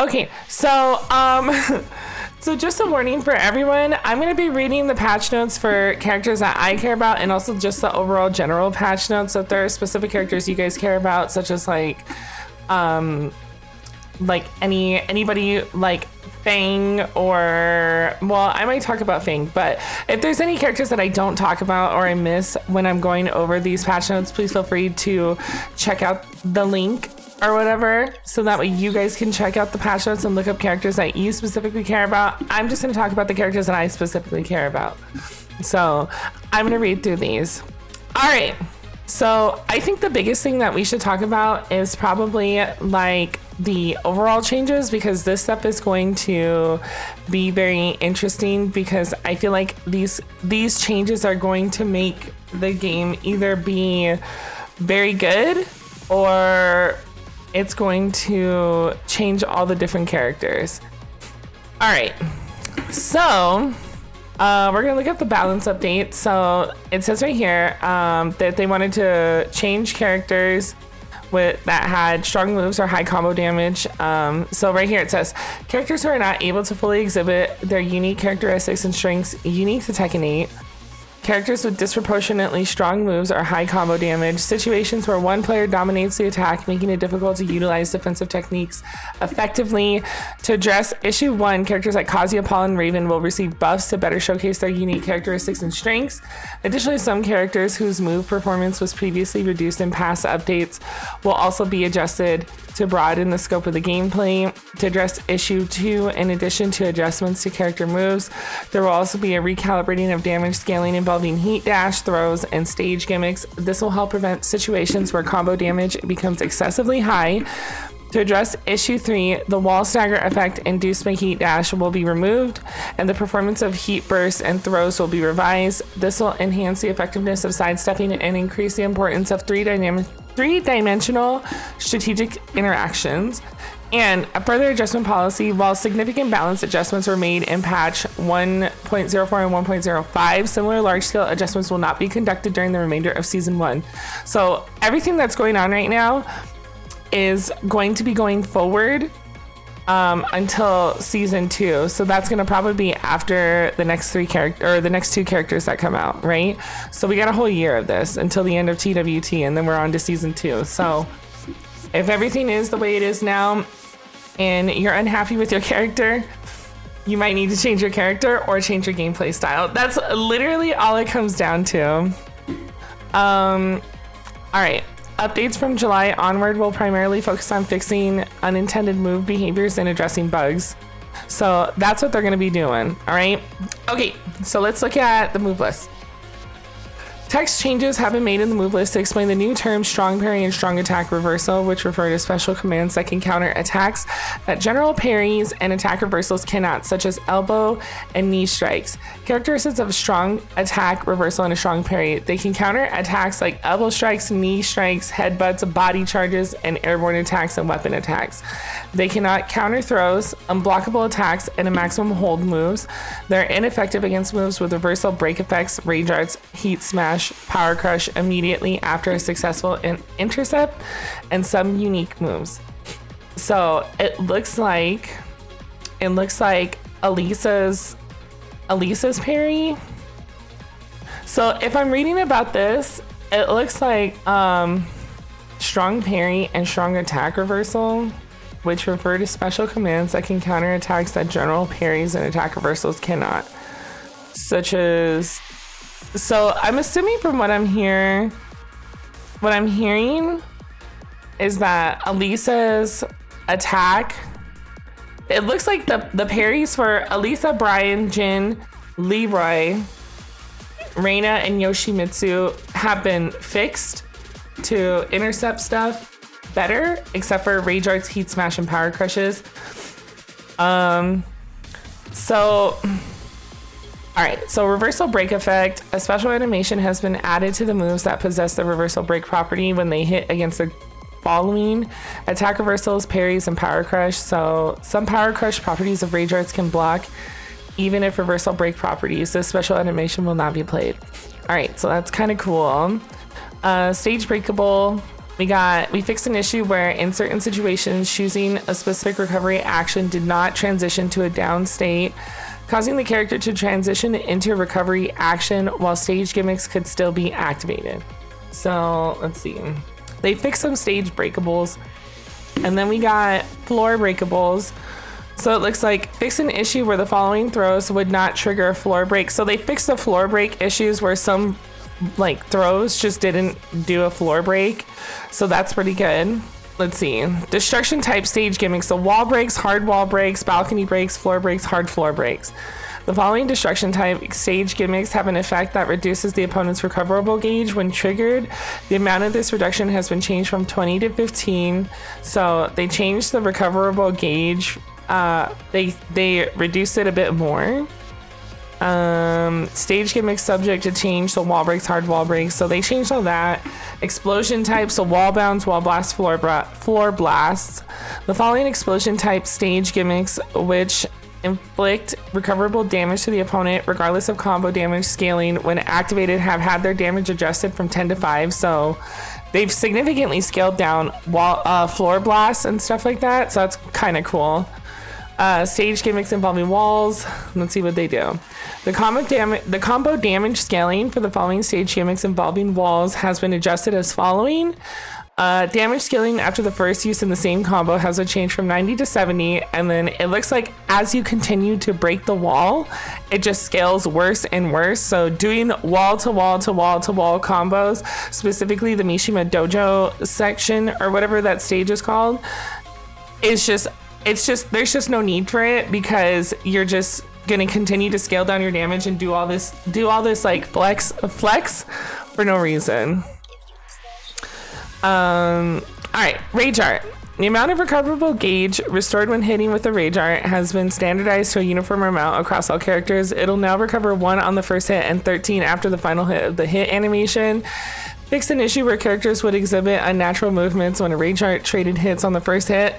Okay, so so just a warning for everyone. I'm going to be reading the patch notes for characters that I care about, and also just the overall general patch notes. So if there are specific characters you guys care about, such as like anybody like Fang, or well, I might talk about Fang, but if there's any characters that I don't talk about or I miss when I'm going over these patch notes, please feel free to check out the link or whatever, so that way you guys can check out the patch notes and look up characters that you specifically care about. I'm just going to talk about the characters that I specifically care about. So I'm going to read through these. All right. So I think the biggest thing that we should talk about is probably like the overall changes, because this step is going to be very interesting, because I feel like these changes are going to make the game either be very good or it's going to change all the different characters. All right, so we're gonna look at the balance update. So it says right here that they wanted to change characters that had strong moves or high combo damage. So right here it says characters who are not able to fully exhibit their unique characteristics and strengths unique to Tekken 8. Characters with disproportionately strong moves or high combo damage. Situations where one player dominates the attack, making it difficult to utilize defensive techniques effectively. To address issue 1, characters like Kazuya, Paul, and Raven will receive buffs to better showcase their unique characteristics and strengths. Additionally, some characters whose move performance was previously reduced in past updates will also be adjusted to broaden the scope of the gameplay. To address issue 2, in addition to adjustments to character moves, there will also be a recalibrating of damage scaling involving heat dash, throws, and stage gimmicks. This will help prevent situations where combo damage becomes excessively high. To address issue 3, the wall stagger effect induced by heat dash will be removed, and the performance of heat bursts and throws will be revised. This will enhance the effectiveness of sidestepping and increase the importance of three-dimensional strategic interactions. And a further adjustment policy, while significant balance adjustments were made in patch 1.04 and 1.05, similar large-scale adjustments will not be conducted during the remainder of season 1. So everything that's going on right now is going to be going forward until season 2. So that's going to probably be after the next the next 2 characters that come out, right? So we got a whole year of this until the end of TWT, and then we're on to season 2. So if everything is the way it is now and you're unhappy with your character, you might need to change your character or change your gameplay style. That's literally all it comes down to. All right. Updates from July onward will primarily focus on fixing unintended move behaviors and addressing bugs. So that's what they're going to be doing. All right. Okay, so let's look at the move list. Text changes have been made in the move list to explain the new terms strong parry and strong attack reversal, which refer to special commands that can counter attacks that general parries and attack reversals cannot, such as elbow and knee strikes. Characteristics of a strong attack reversal and a strong parry: they can counter attacks like elbow strikes, knee strikes, headbutts, body charges, and airborne attacks and weapon attacks. They cannot counter throws, unblockable attacks, and a maximum hold moves. They're ineffective against moves with reversal, break effects, rage arts, heat smash, power crush immediately after a successful intercept, and some unique moves. So it looks like Alisa's parry. So if I'm reading about this, it looks like strong parry and strong attack reversal, which refer to special commands that can counter attacks that general parries and attack reversals cannot, such as. So I'm assuming from what I'm hearing is that Alisa's attack, it looks like the parries for Alisa, Brian, Jin, Leroy, Reina, and Yoshimitsu have been fixed to intercept stuff better, except for Rage Arts, Heat Smash, and Power Crushes. Alright, so reversal break effect. A special animation has been added to the moves that possess the reversal break property when they hit against the following: attack reversals, parries, and power crush. So some power crush properties of Rage Arts can block even if reversal break properties. This special animation will not be played. Alright, so that's kind of cool. Stage breakable We fixed an issue where in certain situations, choosing a specific recovery action did not transition to a down state, causing the character to transition into a recovery action while stage gimmicks could still be activated. So let's see. They fixed some stage breakables, and then we got floor breakables. So it looks like fix an issue where the following throws would not trigger a floor break. So they fixed the floor break issues where some like throws just didn't do a floor break. So that's pretty good. Let's see. Destruction type stage gimmicks. So wall breaks, hard wall breaks, balcony breaks, floor breaks, hard floor breaks. The following destruction type stage gimmicks have an effect that reduces the opponent's recoverable gauge when triggered. The amount of this reduction has been changed from 20 to 15. So they changed the recoverable gauge. They reduced it a bit more. Stage gimmicks subject to change, so wall breaks, hard wall breaks. So they changed all that. Explosion types, so wall bounds, wall blasts, floor blasts. The following explosion type stage gimmicks, which inflict recoverable damage to the opponent regardless of combo damage scaling, when activated, have had their damage adjusted from 10 to 5. So they've significantly scaled down wall floor blasts and stuff like that. So that's kind of cool. Stage gimmicks involving walls. Let's see what they do. The combo damage scaling for the following stage gimmicks involving walls has been adjusted as following. Damage scaling after the first use in the same combo has a change from 90 to 70, and then it looks like as you continue to break the wall, it just scales worse and worse. So doing wall to wall to wall to wall combos, specifically the Mishima Dojo section or whatever that stage is called, is just there's just no need for it, because you're just gonna continue to scale down your damage and do all this like flex for no reason. All right, rage art. The amount of recoverable gauge restored when hitting with the rage art has been standardized to a uniform amount across all characters. It'll now recover 1 on the first hit and 13 after the final hit of the hit animation. Fix an issue where characters would exhibit unnatural movements when a rage art traded hits on the first hit.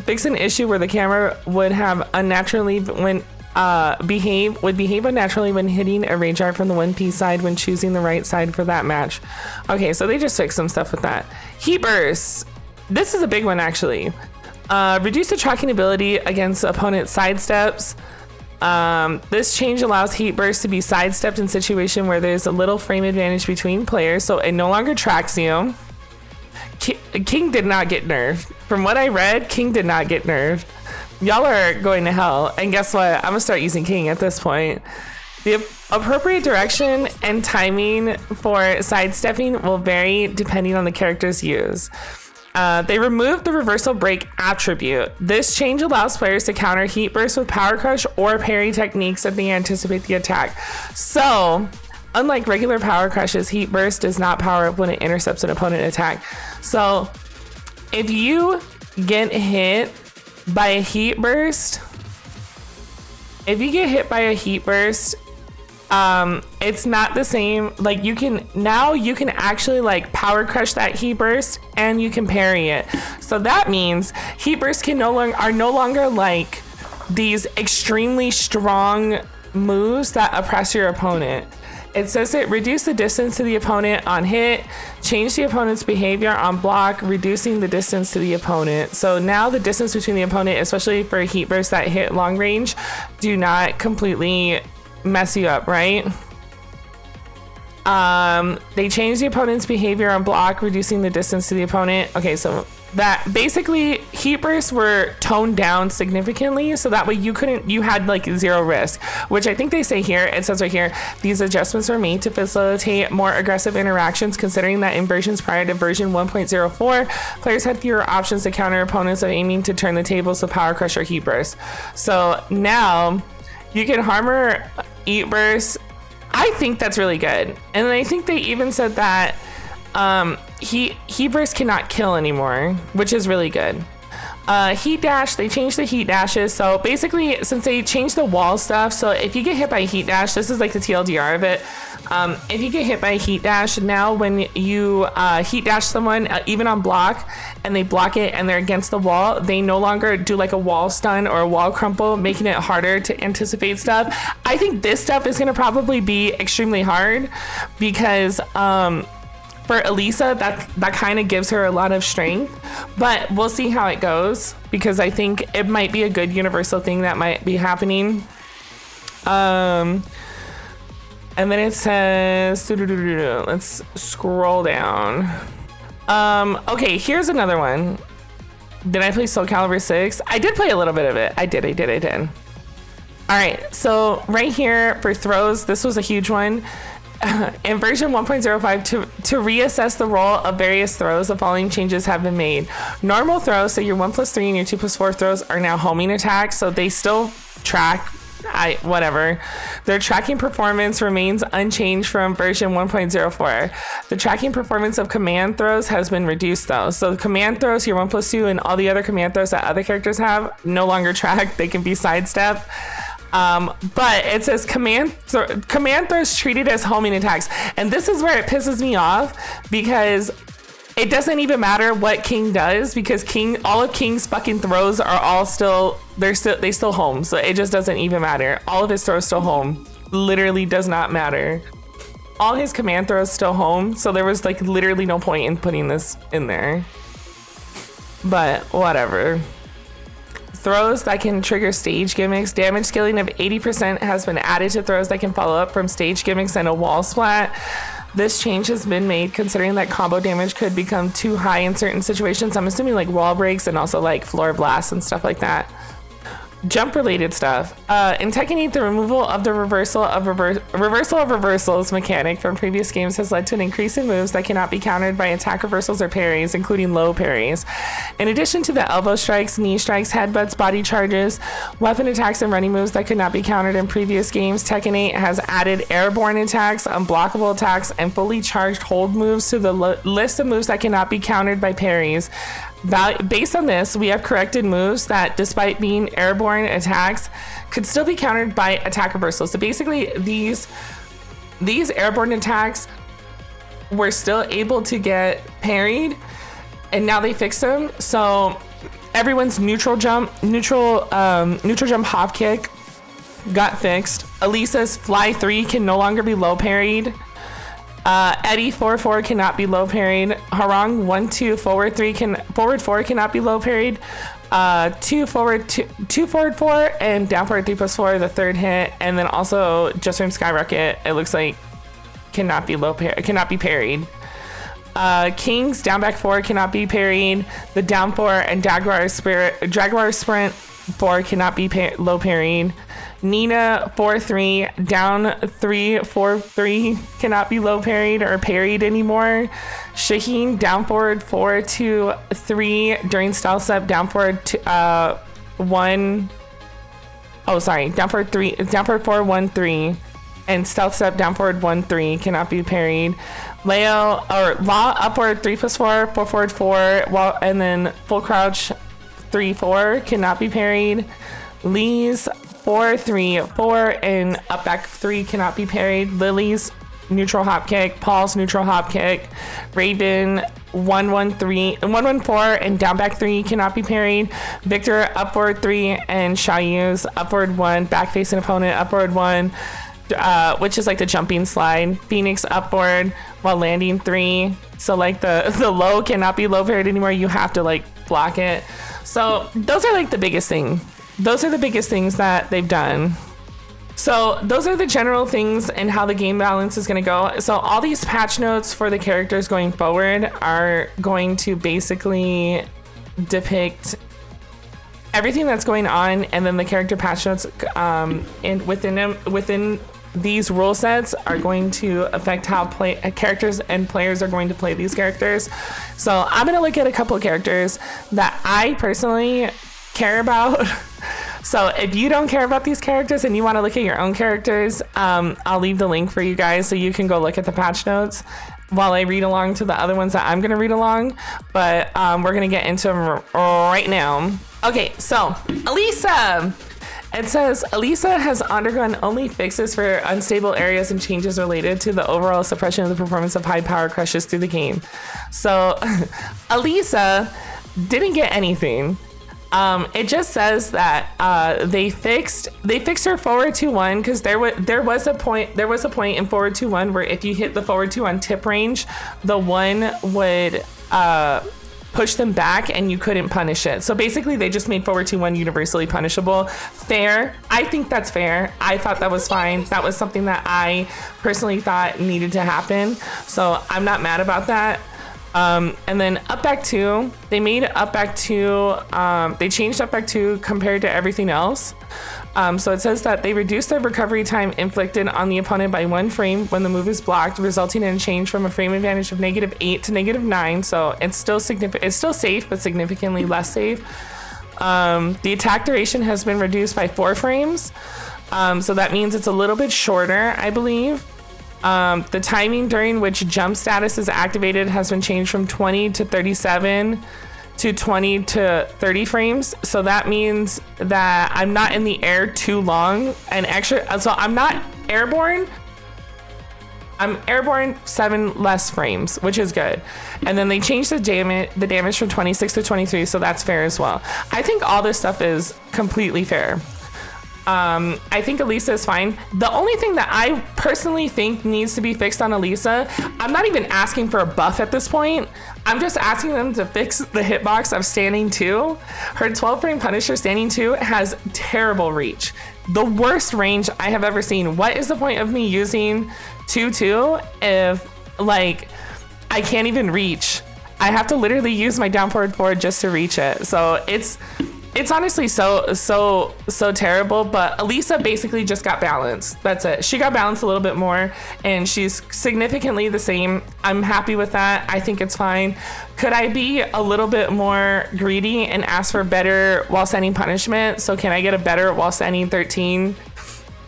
Fix an issue where the camera would have unnaturally behave unnaturally when hitting a rage art from the One Piece side when choosing the right side for that match. Okay, so they just fixed some stuff with that. Heat bursts. This is a big one actually. Reduce the tracking ability against opponent sidesteps. This change allows heat bursts to be sidestepped in situation where there's a little frame advantage between players, so it no longer tracks you. King did not get nerfed. From what I read, King did not get nerfed. Y'all are going to hell. And guess what? I'm gonna start using King at this point. The appropriate direction and timing for sidestepping will vary depending on the character's use. They removed the reversal break attribute. This change allows players to counter heat burst with power crush or parry techniques if they anticipate the attack. So, unlike regular power crushes, heat burst does not power up when it intercepts an opponent attack. So, if you get hit by a heat burst, it's not the same. Like you can actually like power crush that heat burst and you can parry it. So that means heat bursts are no longer like these extremely strong moves that oppress your opponent. It says it reduce the distance to the opponent on hit, change the opponent's behavior on block, reducing the distance to the opponent. So now the distance between the opponent, especially for heat bursts that hit long range, do not completely mess you up, right? They change the opponent's behavior on block, reducing the distance to the opponent. Okay, so that basically heat bursts were toned down significantly, so that way you had like zero risk, which I think they say here. It says right here, these adjustments are made to facilitate more aggressive interactions, considering that in versions prior to version 1.04, players had fewer options to counter opponents of aiming to turn the tables with power crush or heat burst. So now you can harmer heat burst. I think that's really good. And I think they even said that heat burst cannot kill anymore, which is really good. Heat dash, they changed the heat dashes. So basically, since they changed the wall stuff, so if you get hit by a heat dash, this is like the TLDR of it. If you get hit by a heat dash, now when you heat dash someone, even on block, and they block it and they're against the wall, they no longer do like a wall stun or a wall crumple, making it harder to anticipate stuff. I think this stuff is gonna probably be extremely hard because for Alisa, that kind of gives her a lot of strength, but we'll see how it goes because I think it might be a good universal thing that might be happening. And then it says, let's scroll down. Okay, here's another one. Did I play Soul Calibur 6? I did play a little bit of it. I did. All right, so right here for throws, this was a huge one. In version 1.05, to reassess the role of various throws, the following changes have been made. Normal throws, so your 1+3 and your 2+4 throws are now homing attacks, so they still track, whatever. Their tracking performance remains unchanged from version 1.04. The tracking performance of command throws has been reduced though. So the command throws, your 1+2 and all the other command throws that other characters have, no longer track. They can be sidestep. But it says command throws treated as homing attacks. And this is where it pisses me off because it doesn't even matter what King does because all of King's fucking throws are all they still home. So it just doesn't even matter. All of his throws still home. Literally does not matter. All his command throws still home. So there was like literally no point in putting this in there. But whatever. Throws that can trigger stage gimmicks. Damage scaling of 80% has been added to throws that can follow up from stage gimmicks and a wall splat. This change has been made considering that combo damage could become too high in certain situations. I'm assuming like wall breaks and also like floor blasts and stuff like that. Jump related stuff. In Tekken 8, the removal of the reversal of reversals mechanic from previous games has led to an increase in moves that cannot be countered by attack reversals or parries, including low parries. In addition to the elbow strikes, knee strikes, headbutts, body charges, weapon attacks, and running moves that could not be countered in previous games, Tekken 8 has added airborne attacks, unblockable attacks, and fully charged hold moves to the list of moves that cannot be countered by parries. Based on this, we have corrected moves that, despite being airborne attacks, could still be countered by attack reversals. So basically, these airborne attacks were still able to get parried, and now they fixed them. So everyone's neutral jump hop kick got fixed. Alisa's fly 3 can no longer be low parried. Eddie 4-4 cannot be low parried. Harang 1-2 forward 4 cannot be low parried. 2 forward 4 and down forward 3+4 the third hit, and then also just from Skyrocket it looks like cannot be parried. King's down back 4 cannot be parried. The down 4 and Jaguar sprint 4 cannot be low parried. Nina 4-3 down 3-4-3 cannot be low parried or parried anymore. Shaheen down forward 4-2-3 during stealth step down forward 1. Oh, sorry, down forward 4-1-3 and stealth step down forward 1-3 cannot be parried. Leo or Law upward 3+4 forward 4 and then full crouch 3-4 cannot be parried. Lee's 4-3-4 and up back 3 cannot be parried. Lily's neutral hop kick. Paul's neutral hop kick. Raven 1-1-4 and down back 3 cannot be parried. Victor upward 3 and Xiaoyu's upward 1 back facing opponent upward 1, which is like the jumping slide. Phoenix upward while landing 3. So like the low cannot be low parried anymore. You have to like block it. So those are like the biggest thing. Those are the biggest things that they've done. So those are the general things and how the game balance is going to go. So all these patch notes for the characters going forward are going to basically depict everything that's going on, and then the character patch notes and within these rule sets are going to affect how characters and players are going to play these characters. So I'm going to look at a couple of characters that I personally care about. So if you don't care about these characters and you want to look at your own characters, I'll leave the link for you guys so you can go look at the patch notes while I read along to the other ones that I'm going to read along. But we're going to get into them right now. Okay, so Alisa. It says Alisa has undergone only fixes for unstable areas and changes related to the overall suppression of the performance of high power crushes through the game. So Alisa didn't get anything. It just says that they fixed her forward 2-1 because there was a point in forward 2-1 where if you hit the forward 2 on tip range, the 1 would push them back and you couldn't punish it. So basically they just made forward 2-1 universally punishable. Fair. I think that's fair. I thought that was fine. That was something that I personally thought needed to happen. So I'm not mad about that. And then up back 2, they made up back 2, they changed up back 2 compared to everything else. So it says that they reduced the recovery time inflicted on the opponent by 1 frame when the move is blocked, resulting in a change from a frame advantage of -8 to -9. So it's still it's still safe, but significantly less safe. The attack duration has been reduced by 4 frames. So that means it's a little bit shorter, I believe. The timing during which jump status is activated has been changed from 20 to 37 to 20 to 30 frames. So that means that I'm not in the air too long and so I'm not airborne. I'm airborne 7 less frames, which is good. And then they changed the damage from 26 to 23. So that's fair as well. I think all this stuff is completely fair. I think Alisa is fine. The only thing that I personally think needs to be fixed on Alisa, I'm not even asking for a buff at this point. I'm just asking them to fix the hitbox of standing 2. Her 12 frame Punisher standing 2 has terrible reach. The worst range I have ever seen. What is the point of me using 2-2 if like I can't even reach? I have to literally use my down forward just to reach it. So it's honestly so terrible, but Alisa basically just got balanced. That's it. She got balanced a little bit more and she's significantly the same. I'm happy with that. I think it's fine. Could I be a little bit more greedy and ask for better while sending punishment? So can I get a better while sending 13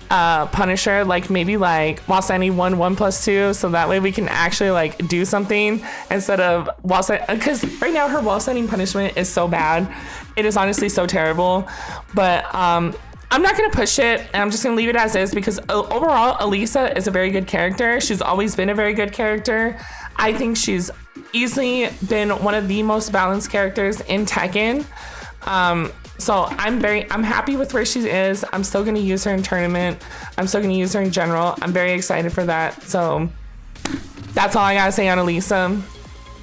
Punisher, like maybe like while sending 1+2, so that way we can actually like do something instead of while sending, because right now her while sending punishment is so bad. It is honestly so terrible, but I'm not gonna push it and I'm just gonna leave it as is because overall Alisa is a very good character. She's always been a very good character. I think she's easily been one of the most balanced characters in Tekken. So I'm happy with where she is. I'm still gonna use her in tournament. I'm still gonna use her in general. I'm very excited for that. So that's all I gotta say on Alisa.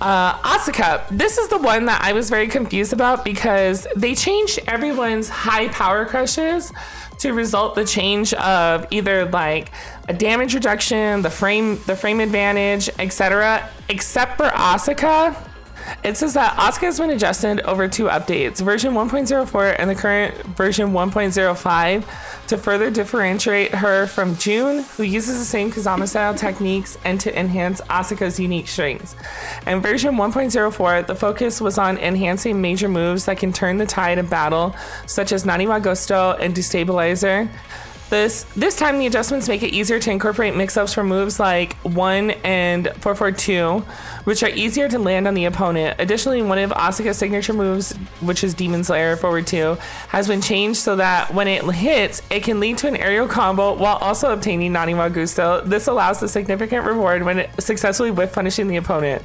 Asuka, this is the one that I was very confused about because they changed everyone's high power crushes to result the change of either like a damage reduction, the frame advantage, etc. Except for Asuka. It says that Asuka has been adjusted over 2 updates, version 1.04 and the current version 1.05, to further differentiate her from June, who uses the same Kazama style techniques, and to enhance Asuka's unique strings. And version 1.04, the focus was on enhancing major moves that can turn the tide of battle, such as Naniwa Gusto and Destabilizer. This time the adjustments make it easier to incorporate mix-ups from moves like 1 and 442, which are easier to land on the opponent. Additionally, one of Asuka's signature moves, which is Demon Slayer forward 2, has been changed so that when it hits, it can lead to an aerial combo while also obtaining Naniwa Gusto. This allows a significant reward when it successfully whiff punishing the opponent.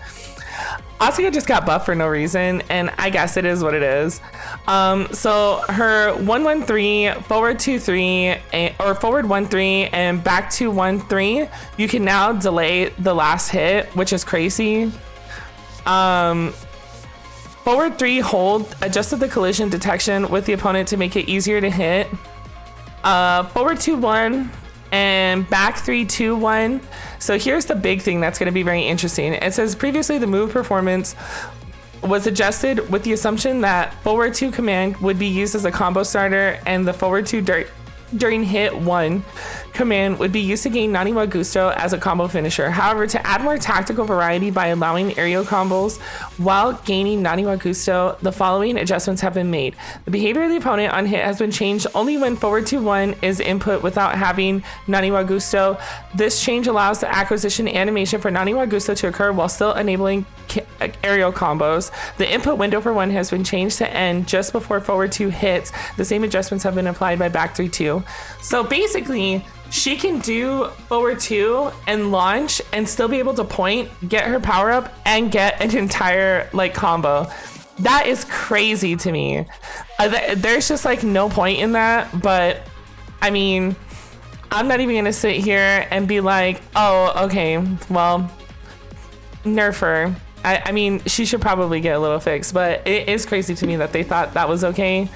Asuka just got buffed for no reason, and I guess it is what it is. So her 1-1-3, forward 2-3, or forward 1-3, and back to 1-3, you can now delay the last hit, which is crazy. Forward 3 hold adjusted the collision detection with the opponent to make it easier to hit. Forward 2-1. And back 3-2-1. So here's the big thing that's going to be very interesting. It says previously the move performance was adjusted with the assumption that forward 2 command would be used as a combo starter and the forward 2 during hit 1 command would be used to gain Naniwa Gusto as a combo finisher. However, to add more tactical variety by allowing aerial combos while gaining Naniwa Gusto, the following adjustments have been made. The behavior of the opponent on hit has been changed only when forward 2-1 is input without having Naniwa Gusto. This change allows the acquisition animation for Naniwa Gusto to occur while still enabling aerial combos. The input window for 1 has been changed to end just before forward 2 hits. The same adjustments have been applied by back 3-2. So basically, she can do forward 2 and launch and still be able to point, get her power up, and get an entire like combo. That is crazy to me. There's just like no point in that, but I mean, I'm not even gonna sit here and be like, oh, okay, well, nerf her. I mean, she should probably get a little fix, but it is crazy to me that they thought that was okay.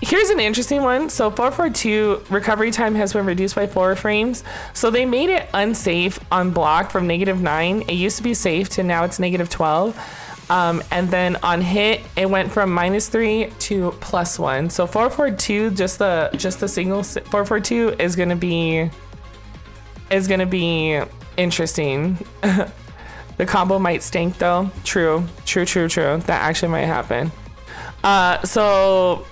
Here's an interesting one. So 442 recovery time has been reduced by 4 frames. So they made it unsafe on block from -9. It used to be safe to now it's -12. And then on hit, it went from -3 to +1. So 442, just the single 442 is gonna be interesting. The combo might stink though. True. That actually might happen. So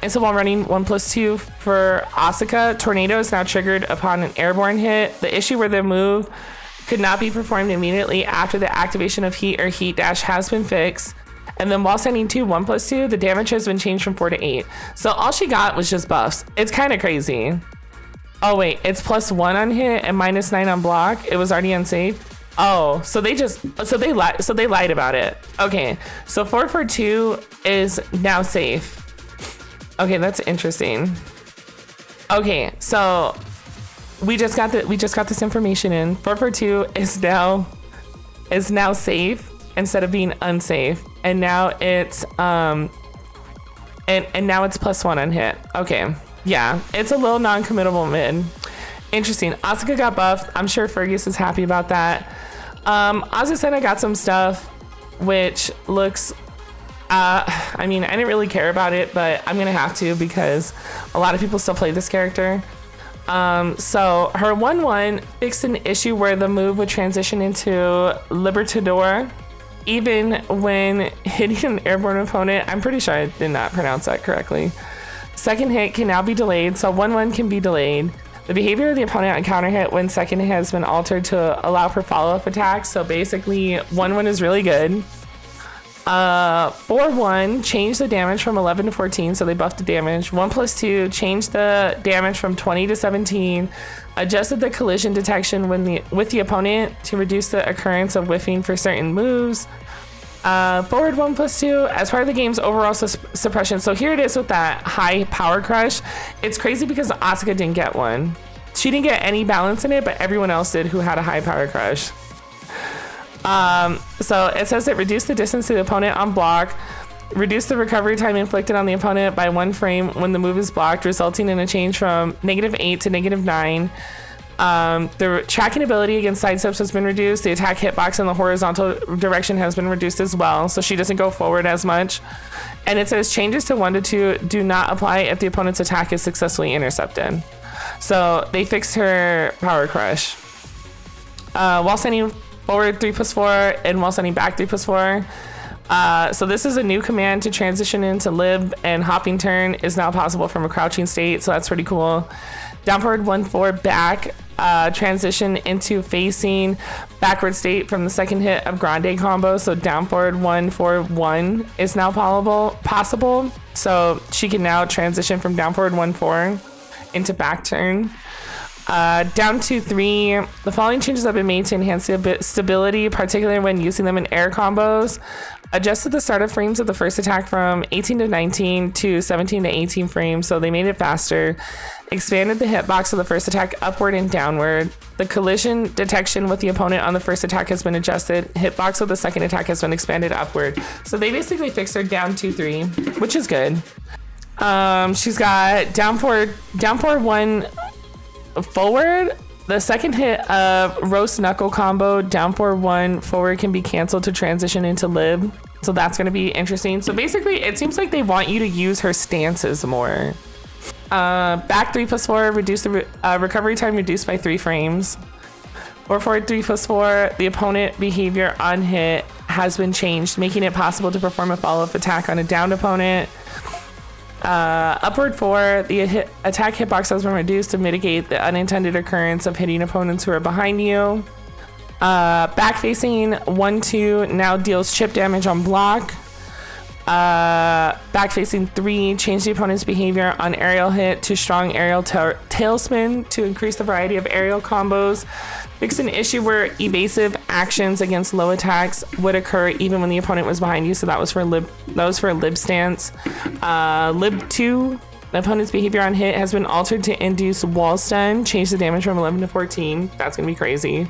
instead while running 1+2 for Asuka, Tornado is now triggered upon an airborne hit. The issue where the move could not be performed immediately after the activation of heat or heat dash has been fixed. And then while sending 1+2, the damage has been changed from 4 to 8. So all she got was just buffs. It's kind of crazy. Oh wait, it's +1 on hit and -9 on block. It was already unsafe. Oh, so they lied about it. Okay, so 442 is now safe. Okay, that's interesting. Okay, so we just got this information in. 442 is now safe instead of being unsafe, and now it's and now it's +1 on hit. Okay, yeah, it's a little non-committable mid. Interesting. Asuka got buffed. I'm sure Fergus is happy about that. Azucena got some stuff, which looks, I mean, I didn't really care about it, but I'm gonna have to because a lot of people still play this character. So her 1/1 fixed an issue where the move would transition into Libertador, even when hitting an airborne opponent. I'm pretty sure I did not pronounce that correctly. Second hit can now be delayed, so 1/1 can be delayed. The behavior of the opponent on counter hit when second hit has been altered to allow for follow-up attacks. So basically 1/1 is really good. 4/1 changed the damage from 11 to 14, so they buffed the damage. 1+2 changed the damage from 20 to 17. Adjusted the collision detection with the opponent to reduce the occurrence of whiffing for certain moves. Forward 1+2 as part of the game's overall suppression. So here it is with that high power crush. It's crazy because Asuka didn't get one. She didn't get any balance in it, but everyone else did who had a high power crush. So it says it reduced the distance to the opponent on block, reduced the recovery time inflicted on the opponent by 1 frame when the move is blocked, resulting in a change from -8 to -9. The tracking ability against sidesteps has been reduced. The attack hitbox in the horizontal direction has been reduced as well, so she doesn't go forward as much. And it says changes to 1 to 2 do not apply if the opponent's attack is successfully intercepted. So they fixed her power crush. While sending forward 3+4 and while sending back 3+4. So this is a new command to transition into lib, and hopping turn is now possible from a crouching state, so that's pretty cool. Down forward 1/4 back, transition into facing backward state from the second hit of Grande combo. So down forward 1/4-1 is now possible. So she can now transition from down forward 1/4 into back turn. Down to 3, the following changes have been made to enhance the stability, particularly when using them in air combos. Adjusted the startup frames of the first attack from 18 to 19 to 17 to 18 frames, so they made it faster. Expanded the hitbox of the first attack upward and downward. The collision detection with the opponent on the first attack has been adjusted. Hitbox of the second attack has been expanded upward. So they basically fixed her down 2-3, which is good. She's got down forward 1 forward. The second hit of roast knuckle combo down forward 1 forward can be canceled to transition into lib. So that's going to be interesting. So basically it seems like they want you to use her stances more. Back 3+4, reduce the recovery time reduced by 3 frames. Or forward 3+4, the opponent behavior on hit has been changed, making it possible to perform a follow-up attack on a downed opponent. Upward 4, the attack hitbox has been reduced to mitigate the unintended occurrence of hitting opponents who are behind you. Back facing 1-2 now deals chip damage on block. Back facing 3, change the opponent's behavior on aerial hit to strong aerial tailspin to increase the variety of aerial combos. Fix an issue where evasive actions against low attacks would occur even when the opponent was behind you. So that was for lib stance. Lib 2, the opponent's behavior on hit has been altered to induce wall stun, change the damage from 11 to 14. That's gonna be crazy.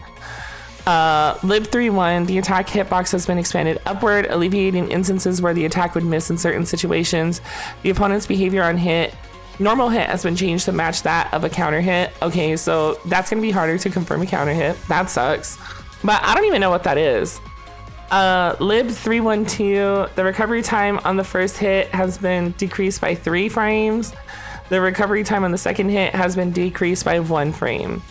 Lib 3.1, the attack hitbox has been expanded upward, alleviating instances where the attack would miss in certain situations. The opponent's behavior on hit, normal hit, has been changed to match that of a counter hit. Okay, so that's gonna be harder to confirm a counter hit. That sucks. But I don't even know what that is. Lib 3.12, the recovery time on the first hit has been decreased by 3 frames. The recovery time on the second hit has been decreased by 1 frame.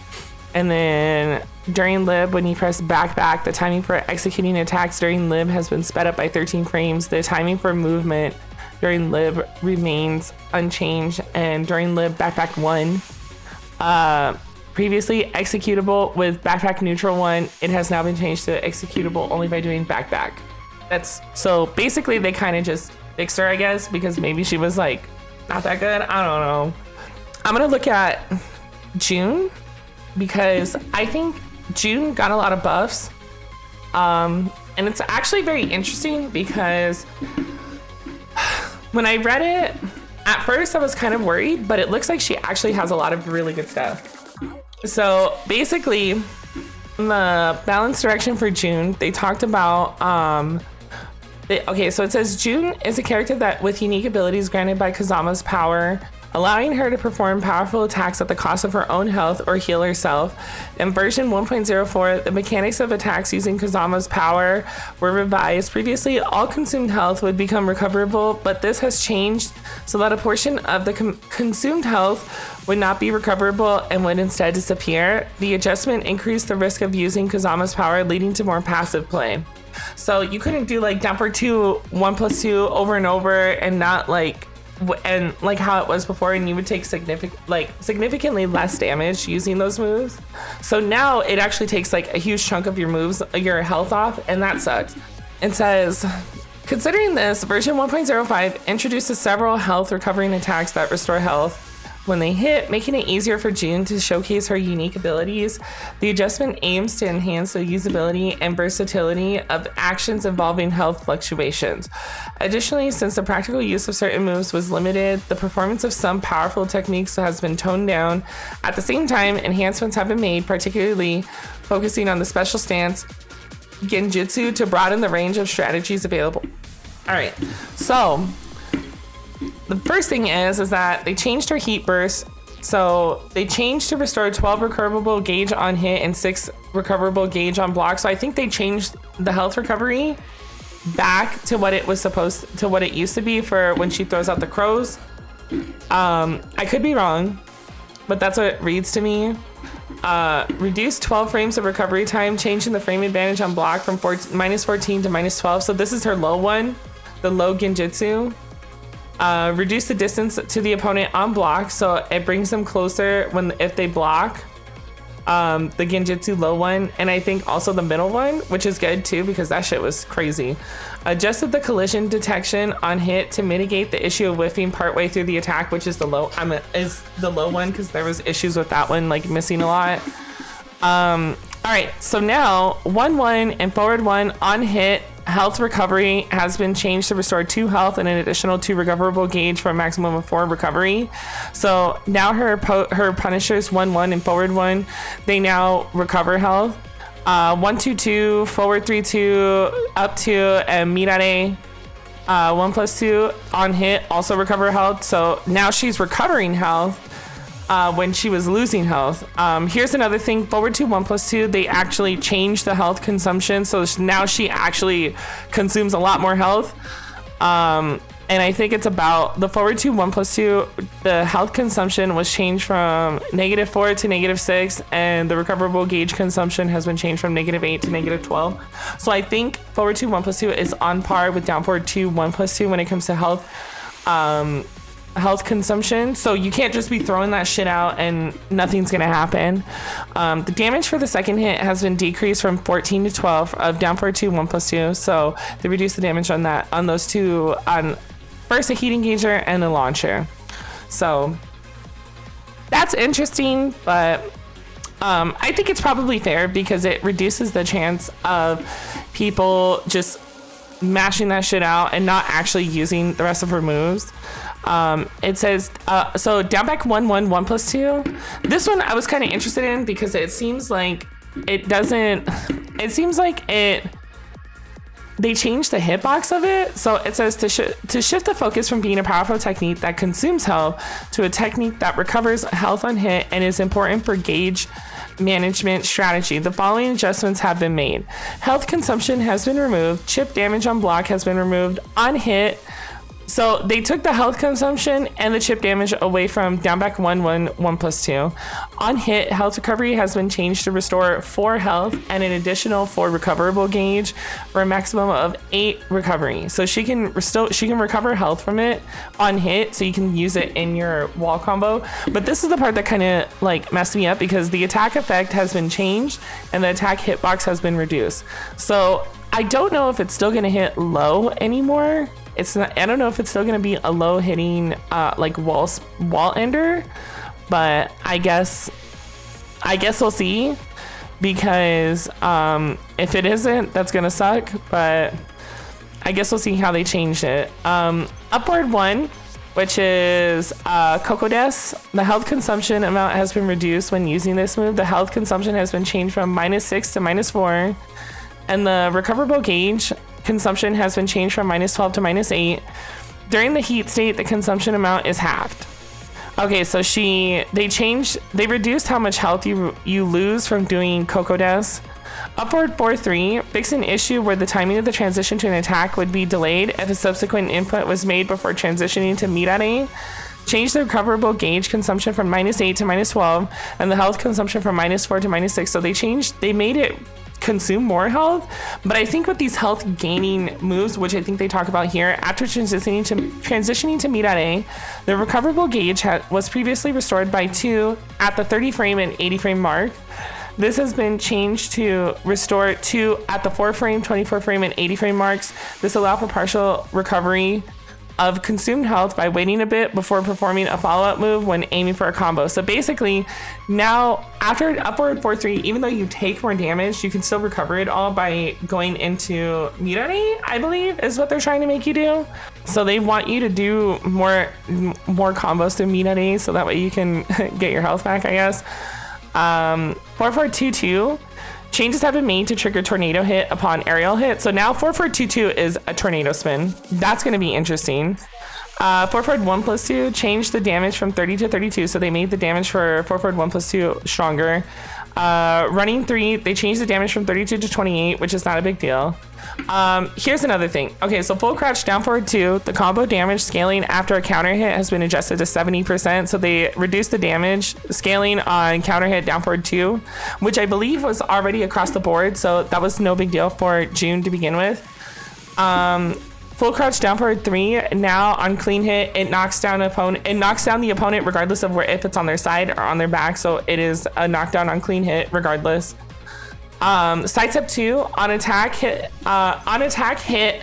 And then during lib, when you press back, the timing for executing attacks during lib has been sped up by 13 frames. The timing for movement during lib remains unchanged. And during lib back 1, previously executable with back neutral 1, it has now been changed to executable only by doing back. That's so basically they kind of just fixed her, I guess, because maybe she was like not that good. I don't know. I'm gonna look at June, because I think June got a lot of buffs. And it's actually very interesting because when I read it, at first I was kind of worried, but it looks like she actually has a lot of really good stuff. So basically, the balance direction for June, they talked about, okay, so it says June is a character that with unique abilities granted by Kazama's power, allowing her to perform powerful attacks at the cost of her own health or heal herself. In version 1.04, the mechanics of attacks using Kazama's power were revised. Previously, all consumed health would become recoverable, but this has changed so that a portion of the consumed health would not be recoverable and would instead disappear. The adjustment increased the risk of using Kazama's power, leading to more passive play. So you couldn't do like down for 2, 1+2 over and over and not like how it was before, and you would take significantly less damage using those moves. So now it actually takes like a huge chunk of your health off, and that sucks. It says, considering this, version 1.05 introduces several health recovering attacks that restore health when they hit, making it easier for June to showcase her unique abilities. The adjustment aims to enhance the usability and versatility of actions involving health fluctuations. Additionally, since the practical use of certain moves was limited, the performance of some powerful techniques has been toned down. At the same time, enhancements have been made, particularly focusing on the special stance genjutsu to broaden the range of strategies available. All right, so the first thing is that they changed her heat burst. So they changed to restore 12 recoverable gauge on hit and 6 recoverable gauge on block. So I think they changed the health recovery back to what it used to be for when she throws out the crows. I could be wrong, but that's what it reads to me. Reduced 12 frames of recovery time, changing the frame advantage on block from -14 to -12. So this is her low one, the low genjutsu. Reduce the distance to the opponent on block, so it brings them closer if they block. The genjutsu low one, and I think also the middle one, which is good too because that shit was crazy. Adjusted the collision detection on hit to mitigate the issue of whiffing partway through the attack, which is the low one because there was issues with that one, like missing a lot. All right, so now 1-1 and forward 1 on hit. Health recovery has been changed to restore 2 health and an additional 2 recoverable gauge for a maximum of 4 recovery. So now her punishers 1-1 and forward 1, they now recover health. 1-2-2, forward 3-2, up 2, and mirare 1+2 on hit also recover health. So now she's recovering health when she was losing health. Here's another thing, forward 2 1+2, they actually changed the health consumption, so now she actually consumes a lot more health. And I think it's about the forward 2 1+2, the health consumption was changed from -4 to -6, and the recoverable gauge consumption has been changed from -8 to -12. So I think forward 2 1+2 is on par with down forward 2 1+2 when it comes to health consumption. So you can't just be throwing that shit out and nothing's gonna happen. The damage for the second hit has been decreased from 14 to 12 of down forward 2 1+2. So they reduced the damage on those two, on first a heat engager and a launcher. So that's interesting, but I think it's probably fair because it reduces the chance of people just mashing that shit out and not actually using the rest of her moves. It says, so down back 1-1, 1+2. This one I was kind of interested in because it seems like they changed the hitbox of it. So it says to shift the focus from being a powerful technique that consumes health to a technique that recovers health on hit and is important for gauge management strategy. The following adjustments have been made. Health consumption has been removed. Chip damage on block has been removed. On hit, so they took the health consumption and the chip damage away from down back 1-1, 1+2. On hit, health recovery has been changed to restore 4 health and an additional 4 recoverable gauge for a maximum of 8 recovery. So she can recover health from it on hit, so you can use it in your wall combo. But this is the part that kind of like messed me up because the attack effect has been changed and the attack hitbox has been reduced. So I don't know if it's still gonna hit low anymore. It's not, I don't know if it's still gonna be a low hitting like wall ender, but I guess we'll see, because if it isn't, that's gonna suck, but I guess we'll see how they changed it. Upward 1, which is VODS, the health consumption amount has been reduced when using this move. The health consumption has been changed from -6 to -4, and the recoverable gauge consumption has been changed from -12 to -8. During the heat state, the consumption amount is halved. Okay, so they reduced how much health you lose from doing VODS. Upward 4-3, fix an issue where the timing of the transition to an attack would be delayed if a subsequent input was made before transitioning to Mirare. Change the recoverable gauge consumption from -8 to -12, and the health consumption from -4 to -6. So they made it consume more health, but I think with these health gaining moves, which I think they talk about here, after transitioning to Mirare, the recoverable gauge was previously restored by 2 at the 30 frame and 80 frame mark. This has been changed to restore 2 at the 4 frame, 24 frame, and 80 frame marks. This allows for partial recovery of consumed health by waiting a bit before performing a follow-up move when aiming for a combo. So basically, now after upward 4-3, even though you take more damage, you can still recover it all by going into Mirare, I believe, is what they're trying to make you do. So they want you to do more combos through Mirare, so that way you can get your health back, I guess. 4422. Changes have been made to trigger tornado hit upon aerial hit. So now 4422 is a tornado spin. That's going to be interesting. 441+2 changed the damage from 30 to 32. So they made the damage for 441+2 stronger. Running 3, they changed the damage from 32 to 28, which is not a big deal. Here's another thing. Okay, so full crouch down forward 2, the combo damage scaling after a counter hit has been adjusted to 70%. So they reduced the damage scaling on counter hit down forward 2, which I believe was already across the board. So that was no big deal for June to begin with. Full crouch down forward 3. Now on clean hit, it knocks down the opponent regardless of if it's on their side or on their back. So it is a knockdown on clean hit regardless. Sidestep 2 on attack hit.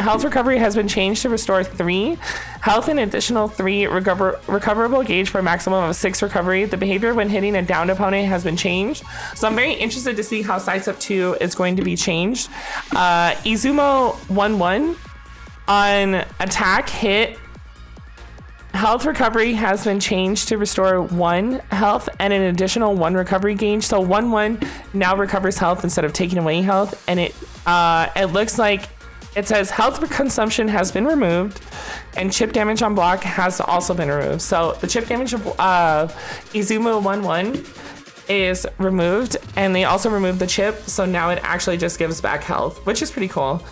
Health recovery has been changed to restore 3 health and additional 3 recoverable gauge for a maximum of 6 recovery. The behavior when hitting a downed opponent has been changed. So I'm very interested to see how Sidestep 2 is going to be changed. Izumo 1-1 on attack hit. Health recovery has been changed to restore 1 health and an additional 1 recovery gauge. So 1-1 now recovers health instead of taking away health. And it looks like it says health consumption has been removed and chip damage on block has also been removed. So the chip damage of Izumo 1-1 is removed, and they also removed the chip. So now it actually just gives back health, which is pretty cool.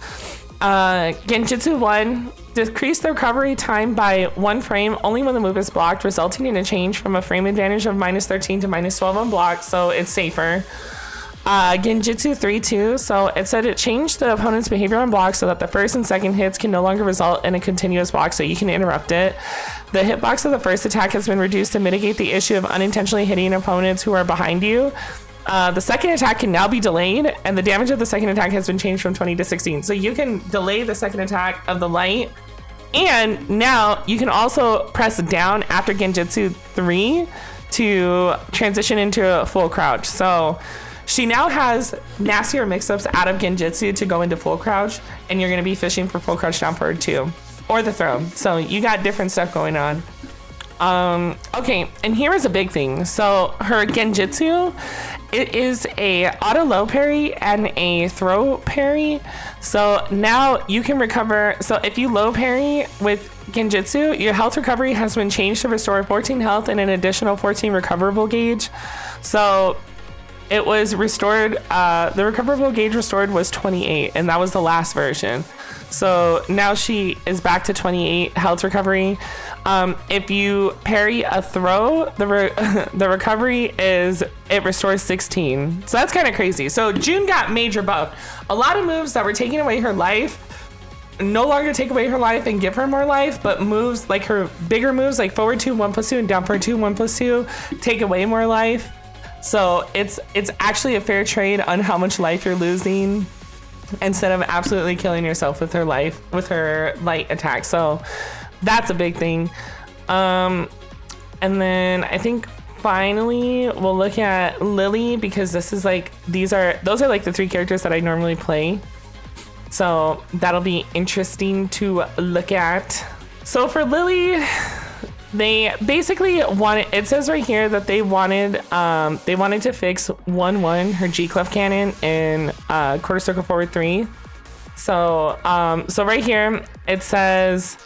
Genjutsu 1, decrease the recovery time by 1 frame only when the move is blocked, resulting in a change from a frame advantage of -13 to -12 on block, so it's safer. Genjutsu 3-2, so it said it changed the opponent's behavior on block so that the first and second hits can no longer result in a continuous block, so you can interrupt it. The hitbox of the first attack has been reduced to mitigate the issue of unintentionally hitting opponents who are behind you. The second attack can now be delayed, and the damage of the second attack has been changed from 20 to 16. So you can delay the second attack of the light, and now you can also press down after Genjutsu 3 to transition into a full crouch. So she now has nastier mix-ups out of Genjutsu to go into full crouch, and you're going to be fishing for full crouch down forward too, or the throw. So you got different stuff going on. Okay, and here is a big thing. So her Genjutsu, it is a auto low parry and a throw parry. So now you can recover. So if you low parry with Genjutsu, your health recovery has been changed to restore 14 health and an additional 14 recoverable gauge. So it was restored, the recoverable gauge restored was 28, and that was the last version. So now she is back to 28 health recovery. If you parry a throw, the recovery is, it restores 16. So that's kind of crazy. So June got major buff. A lot of moves that were taking away her life no longer take away her life and give her more life, but moves like her bigger moves like forward 2, 1+2, and down forward 2, 1+2 take away more life. So it's actually a fair trade on how much life you're losing, instead of absolutely killing yourself with her light attack. So that's a big thing. And then I think finally we'll look at Lily, because this is like, those are like the 3 characters that I normally play. So that'll be interesting to look at. So for Lily, they basically wanted, it says right here that they wanted to fix 1-1 her G clef cannon in quarter circle forward 3. So right here it says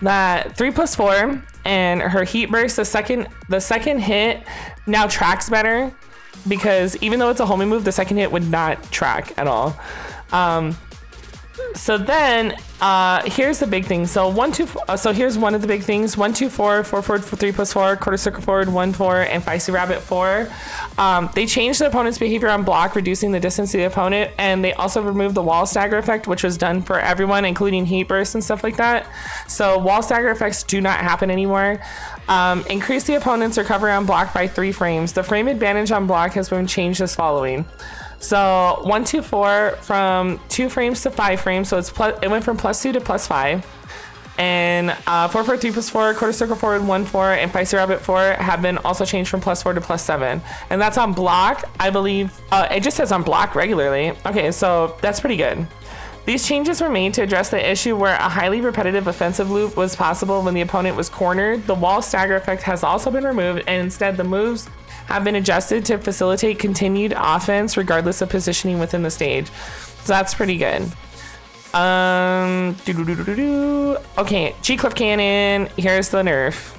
that 3+4 and her heat burst, the second hit now tracks better, because even though it's a homing move, the second hit would not track at all. So then here's the big thing. So here's one of the big things: 1-2-4, 4-4, 3+4, quarter circle forward 1-4, and Feisty Rabbit 4. They changed the opponent's behavior on block, reducing the distance to the opponent, and they also removed the wall stagger effect, which was done for everyone, including heat bursts and stuff like that. So wall stagger effects do not happen anymore. Increase the opponent's recovery on block by 3 frames. The frame advantage on block has been changed as following. So 1-2-4 from 2 frames to 5 frames. So it went from +2 to +5. And 4-4, 3+4, quarter circle forward 1-4, and Feisty Rabbit 4 have been also changed from +4 to +7. And that's on block, I believe. It just says on block regularly. Okay, so that's pretty good. These changes were made to address the issue where a highly repetitive offensive loop was possible when the opponent was cornered. The wall stagger effect has also been removed, and instead the moves have been adjusted to facilitate continued offense regardless of positioning within the stage. So that's pretty good. Okay, G-Clip Cannon, here's the nerf.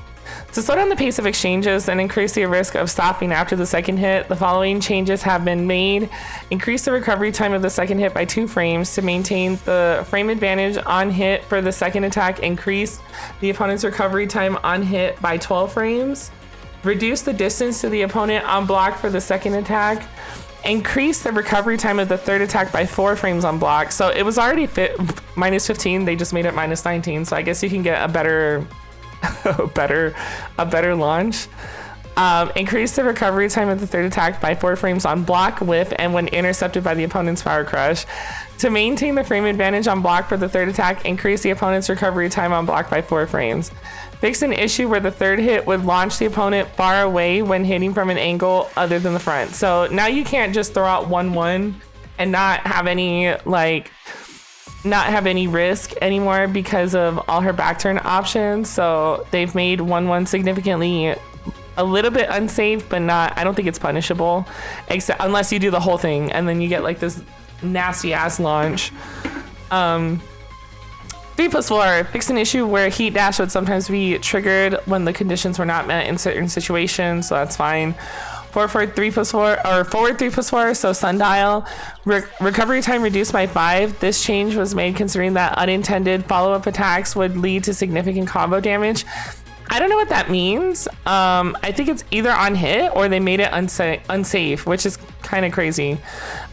To slow down the pace of exchanges and increase the risk of stopping after the second hit, the following changes have been made. Increase the recovery time of the second hit by 2 frames to maintain the frame advantage on hit for the second attack. Increase the opponent's recovery time on hit by 12 frames. Reduce the distance to the opponent on block for the second attack. Increase the recovery time of the third attack by 4 frames on block. So it was already -15. They just made it -19. So I guess you can get a better launch. Increase the recovery time of the third attack by 4 frames on block, whiff, and when intercepted by the opponent's power crush. To maintain the frame advantage on block for the third attack, increase the opponent's recovery time on block by 4 frames. Fix an issue where the third hit would launch the opponent far away when hitting from an angle other than the front. So now you can't just throw out 1-1 and not have any risk anymore because of all her back turn options. So they've made 1-1 significantly a little bit unsafe, but not, I don't think it's punishable, except unless you do the whole thing and then you get like this nasty ass launch. 3+4, fix an issue where heat dash would sometimes be triggered when the conditions were not met in certain situations, so that's fine. 4-4, 3+4, or forward 3+4, so sundial. Recovery time reduced by 5. This change was made considering that unintended follow-up attacks would lead to significant combo damage. I don't know what that means. I think it's either on hit or they made it unsafe, which is kind of crazy.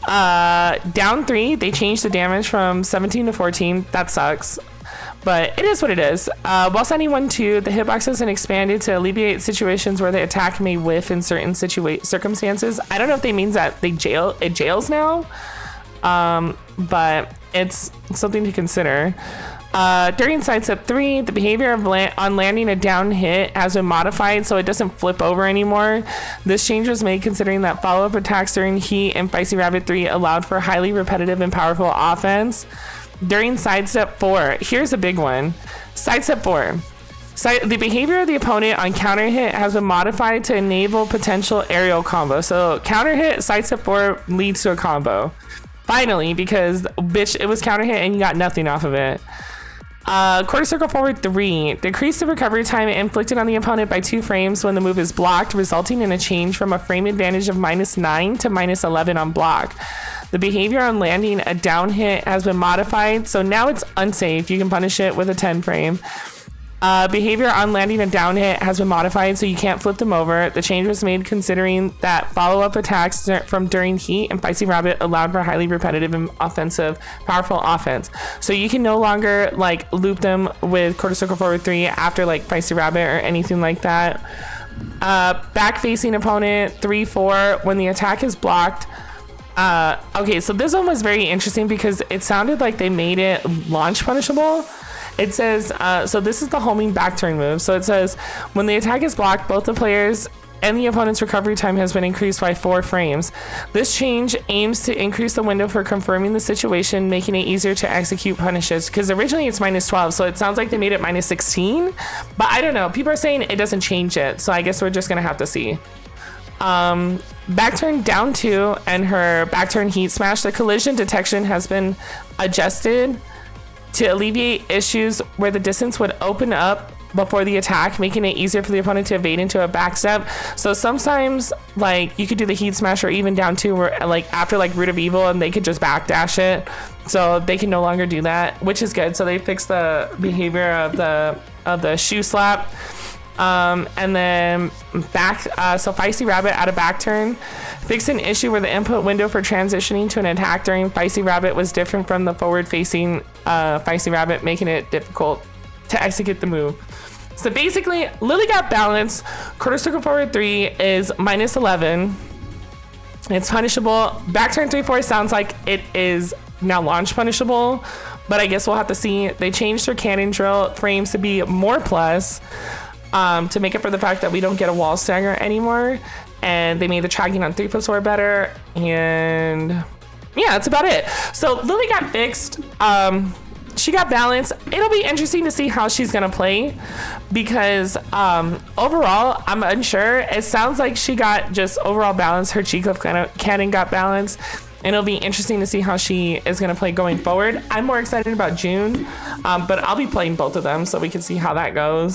Down 3, they changed the damage from 17 to 14. That sucks, but it is what it is. While sending 1-2, the hitbox has been expanded to alleviate situations where the attack may whiff in certain circumstances. I don't know if they means that it jails now, but it's something to consider. During sidestep 3, the behavior of on landing a down hit has been modified so it doesn't flip over anymore. This change was made considering that follow-up attacks during Heat and Spicy Rabbit 3 allowed for highly repetitive and powerful offense. During sidestep 4, here's a big one. Sidestep 4. The behavior of the opponent on counter hit has been modified to enable potential aerial combo. So counter hit, sidestep 4 leads to a combo. Finally, because bitch, it was counter hit and you got nothing off of it. Quarter circle forward 3. Decrease the recovery time inflicted on the opponent by 2 frames when the move is blocked, resulting in a change from a frame advantage of -9 to -11 on block. The behavior on landing a down hit has been modified, so now it's unsafe. You can punish it with a 10 frame. Behavior on landing a down hit has been modified, so you can't flip them over. The change was made considering that follow-up attacks from during Heat and Spicy Rabbit allowed for highly repetitive and offensive, powerful offense. So you can no longer like loop them with quarter circle forward 3 after like Spicy Rabbit or anything like that. Back-facing opponent 3-4 when the attack is blocked. Okay, so this one was very interesting because it sounded like they made it launch punishable. It says, so this is the homing back turn move. So it says, when the attack is blocked, both the players and the opponent's recovery time has been increased by 4 frames. This change aims to increase the window for confirming the situation, making it easier to execute punishes. Because originally it's -12, so it sounds like they made it -16. But I don't know. People are saying it doesn't change it. So I guess we're just going to have to see. Back turn down 2 and her back turn heat smash. The collision detection has been adjusted to alleviate issues where the distance would open up before the attack, making it easier for the opponent to evade into a backstep. So sometimes like you could do the heat smash or even down 2 where like after like Root of Evil and they could just backdash it. So they can no longer do that, which is good. So they fixed the behavior of the shoe slap. And then back, so Feisty Rabbit at a back turn. Fix an issue where the input window for transitioning to an attack during Feisty Rabbit was different from the forward facing Feisty Rabbit, making it difficult to execute the move. So basically, Lily got balance. Quarter circle forward 3 is -11. It's punishable. Back turn 3-4 sounds like it is now launch punishable, but I guess we'll have to see. They changed their cannon drill frames to be more plus. To make up for the fact that we don't get a wall stagger anymore, and they made the tracking on 3+4 better, and yeah, that's about it. So Lily got fixed. She got balance. It'll be interesting to see how she's gonna play because overall I'm unsure. It sounds like she got just overall balance. Her G-Cliff cannon got balance, and it'll be interesting to see how she is gonna play going forward. I'm more excited about June, but I'll be playing both of them so we can see how that goes.